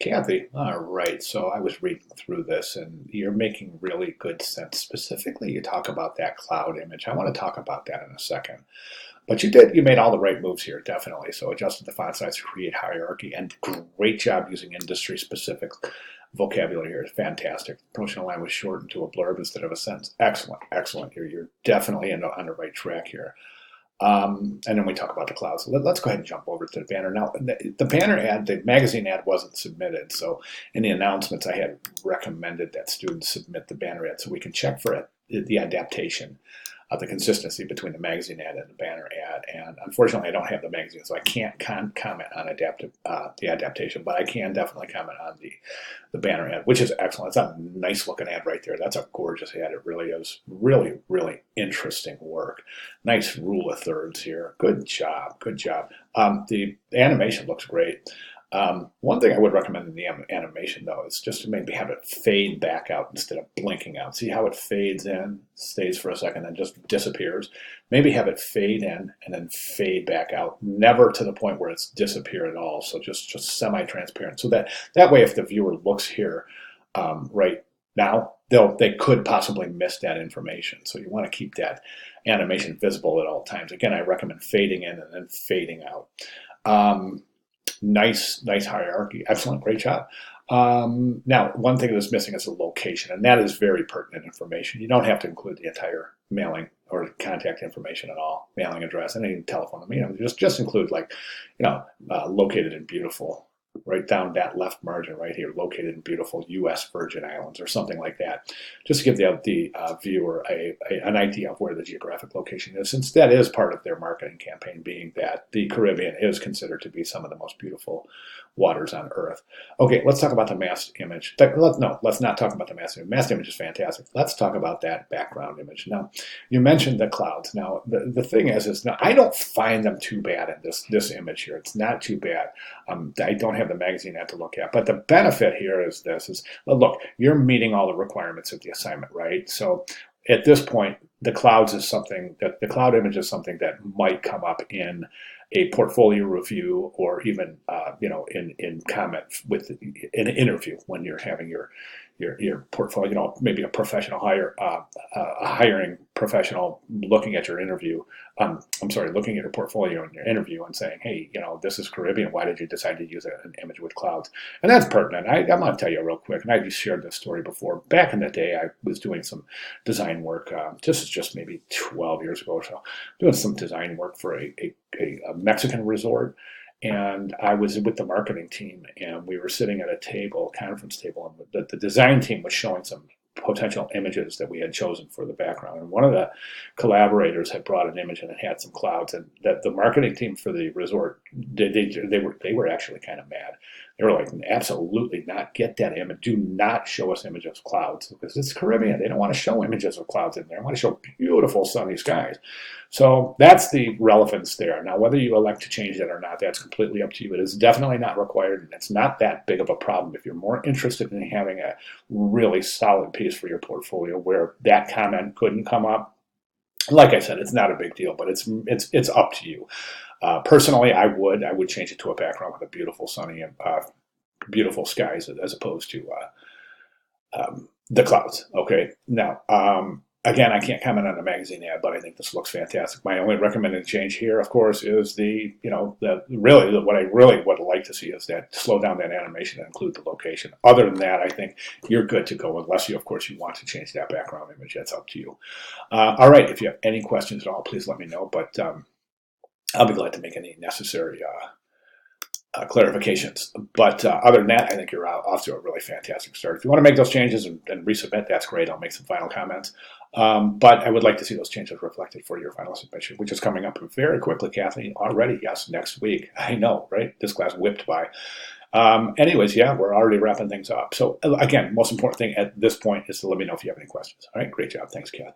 Kathy, all right. So I was reading through this and you're making really good sense. Specifically, you talk about that cloud image. I want to talk about that in a second. But you made all the right moves here, definitely. So adjusted the font size to create hierarchy and great job using industry specific vocabulary here. It's fantastic. Promotional line was shortened to a blurb instead of a sentence. Excellent, excellent. You're definitely on the right track here. And then we talk about the clouds. Let's go ahead and jump over to the banner. Now, the banner ad, the magazine ad wasn't submitted. So in the announcements, I had recommended that students submit the banner ad so we can check for it, the adaptation, the consistency between the magazine ad and the banner ad. And unfortunately, I don't have the magazine, so I can't comment on the adaptation, but I can definitely comment on the banner ad, which is excellent. It's a nice looking ad right there. That's a gorgeous ad. It really is. Really, really interesting work. Nice rule of thirds here. Good job. Good job. The animation looks great. One thing I would recommend in the animation, though, is just to maybe have it fade back out instead of blinking out. See how it fades in, stays for a second, then just disappears? Maybe have it fade in and then fade back out, never to the point where it's disappeared at all. So just semi-transparent. So that way, if the viewer looks here right now, they could possibly miss that information. So you want to keep that animation visible at all times. Again, I recommend fading in and then fading out. Nice hierarchy. Excellent. Great job. Now, one thing that's missing is the location, and that is very pertinent information. You don't have to include the entire mailing or contact information at all, mailing address, and any telephone number. Just include located in beautiful, right down that left margin right here, located in beautiful U.S. Virgin Islands or something like that, just to give the viewer an idea of where the geographic location is, since that is part of their marketing campaign, being that the Caribbean is considered to be some of the most beautiful waters on Earth. Okay, let's talk about the mass image. Let's not talk about the mass image. Mass image is fantastic. Let's talk about that background image. Now, you mentioned the clouds. Now, the thing is now, I don't find them too bad in this image here. It's not too bad. I don't have the magazine ad to look at, but the benefit here is look, you're meeting all the requirements of the assignment, right? So at this point, the cloud image is something that might come up in a portfolio review, or even in comment with an interview when you're having your portfolio. Maybe a professional hiring professional looking at your interview. Looking at your portfolio in your interview and saying, hey, this is Caribbean. Why did you decide to use an image with clouds? And that's pertinent. I'm going to tell you real quick, and I just shared this story before. Back in the day, I was doing some design work. This is just maybe 12 years ago or so. Doing some design work for a Mexican resort. And I was with the marketing team, and we were sitting at a conference table, and the design team was showing some potential images that we had chosen for the background. And one of the collaborators had brought an image, and it had some clouds, and that the marketing team for the resort, they were actually kind of mad. They were like, absolutely not, get that image. Do not show us images of clouds, because it's Caribbean. They don't want to show images of clouds in there. They want to show beautiful sunny skies. So that's the relevance there. Now, whether you elect to change that or not, that's completely up to you. It is definitely not required, and it's not that big of a problem if you're more interested in having a really solid piece for your portfolio where that comment couldn't come up. Like I said, it's not a big deal, but it's up to you. Personally, I would change it to a background with a beautiful sunny and beautiful skies as opposed to the clouds. Okay, now again, I can't comment on the magazine ad, but I think this looks fantastic. My only recommended change here, of course, is what I really would like to see is that slow down that animation and include the location. Other than that, I think you're good to go, unless you want to change that background image. That's up to you. All right, if you have any questions at all, please let me know. But I'll be glad to make any necessary clarifications. But other than that, I think you're off to a really fantastic start. If you want to make those changes and resubmit, that's great. I'll make some final comments. But I would like to see those changes reflected for your final submission, which is coming up very quickly, Kathleen. Already, yes, next week. I know, right? This class whipped by. Anyways, yeah, we're already wrapping things up. So again, most important thing at this point is to let me know if you have any questions. All right, great job. Thanks, Kath.